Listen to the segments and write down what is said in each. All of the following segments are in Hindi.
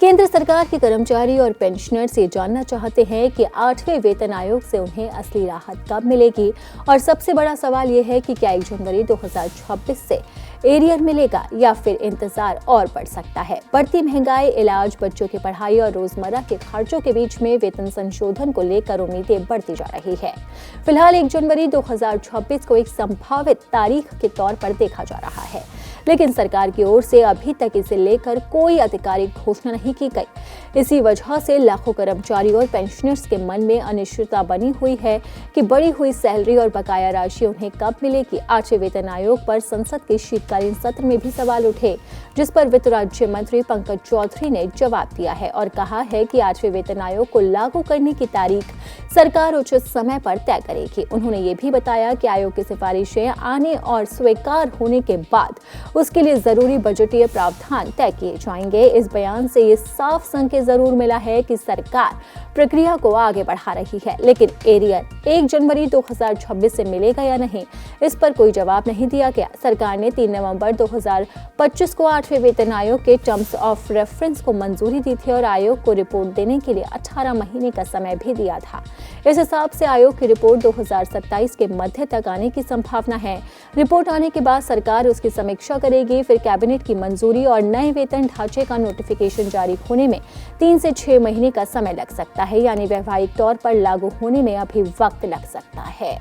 केंद्र सरकार के कर्मचारी और पेंशनर्स ये जानना चाहते हैं कि 8वें वेतन आयोग से उन्हें असली राहत कब मिलेगी और सबसे बड़ा सवाल ये है कि क्या 1 जनवरी 2026 से एरियर मिलेगा या फिर इंतजार और बढ़ सकता है। बढ़ती महंगाई, इलाज, बच्चों की पढ़ाई और रोजमर्रा के खर्चों के बीच में वेतन संशोधन को लेकर उम्मीदें बढ़ती जा रही है। फिलहाल 1 जनवरी 2026 को एक संभावित तारीख के तौर पर देखा जा रहा है, लेकिन सरकार की ओर से अभी तक इसे लेकर कोई आधिकारिक घोषणा नहीं की गई। इसी वजह से लाखों कर्मचारी और पेंशनर्स के मन में अनिश्चितता बनी हुई है कि बढ़ी हुई सैलरी और बकाया राशि उन्हें कब मिलेगी। 8वें वेतन आयोग पर संसद के शीतकालीन सत्र में भी सवाल उठे, जिस पर वित्त राज्य मंत्री पंकज चौधरी ने जवाब दिया है और कहा है कि 8वें वेतन आयोग को लागू करने की तारीख सरकार उचित समय पर तय करेगी। उन्होंने ये भी बताया कि आयोग की सिफारिशें आने और स्वीकार होने के बाद उसके लिए जरूरी बजटीय प्रावधान तय किए जाएंगे। इस बयान से ये साफ संकेत जरूर मिला है कि सरकार प्रक्रिया को आगे बढ़ा रही है, लेकिन एरियर 1 जनवरी 2026 से मिलेगा या नहीं, इस पर कोई जवाब नहीं दिया गया। सरकार ने 3 नवंबर 2025 को 8वें वेतन आयोग के टर्म्स ऑफ रेफरेंस को मंजूरी दी थी और आयोग को रिपोर्ट देने के लिए 18 महीने का समय भी दिया था। इस हिसाब से आयोग की रिपोर्ट 2027 के मध्य तक आने की संभावना है। रिपोर्ट आने के बाद सरकार उसकी समीक्षा करेगी, फिर कैबिनेट की मंजूरी और नए वेतन ढांचे का नोटिफिकेशन जारी होने में 3 से 6 महीने का समय लग सकता है, यानी वैवाहिक तौर पर लागू होने में अभी वक्त लग सकता है।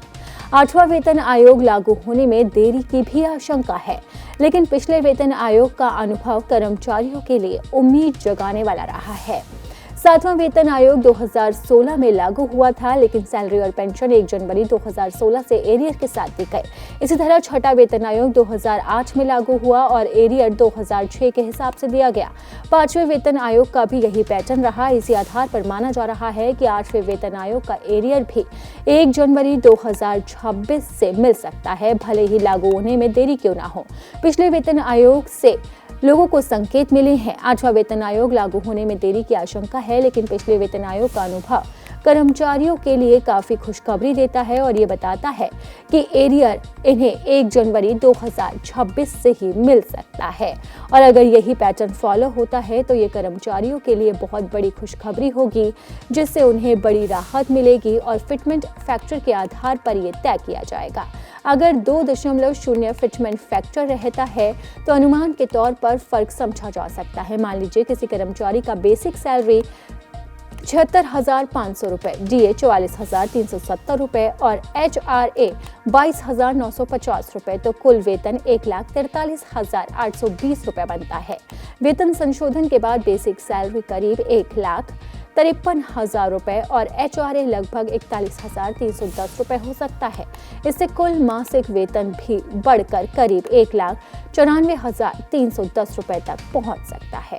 8वां वेतन आयोग लागू होने में देरी की भी आशंका है, लेकिन पिछले वेतन आयोग का अनुभव कर्मचारियों के लिए उम्मीद जगाने वाला रहा है। 7वां वेतन आयोग 2016 में लागू हुआ था, लेकिन सैलरी और पेंशन 1 जनवरी 2016 से एरियर के साथ दी गई। इसी तरह 6वां वेतन आयोग 2008 में लागू हुआ और एरियर 2006 के हिसाब से दिया गया। 5वें वेतन आयोग का भी यही पैटर्न रहा। इसी आधार पर माना जा रहा है कि 8वें वेतन आयोग का एरियर भी 1 जनवरी 2026 से मिल सकता है, भले ही लागू होने में देरी क्यों ना हो। पिछले वेतन आयोग से लोगों को संकेत मिले हैं। 8वां वेतन आयोग लागू होने में देरी की आशंका है, लेकिन पिछले वेतन आयोग का अनुभव कर्मचारियों के लिए काफी खुशखबरी देता है और ये बताता है कि एरियर इन्हें 1 जनवरी 2026 से ही मिल सकता है। और अगर यही पैटर्न फॉलो होता है तो ये कर्मचारियों के लिए बहुत बड़ी खुशखबरी होगी, जिससे उन्हें बड़ी राहत मिलेगी और फिटमेंट फैक्टर के आधार पर ये तय किया जाएगा। अगर 2.0 फिटमेंट फैक्टर रहता है तो अनुमान के तौर पर फर्क समझा जा सकता है। मान लीजिए किसी कर्मचारी का बेसिक सैलरी 76,500 रुपए, DA 44,370 रुपए और HRA 22,950 रुपए, तो कुल वेतन 1,43,820 रुपए बनता है। वेतन संशोधन के बाद बेसिक सैलरी करीब 1,53,000 रुपए और HRA लगभग 41,310 रुपए हो सकता है। इससे कुल मासिक वेतन भी बढ़कर करीब 1,94,310 रुपए तक पहुंच सकता है।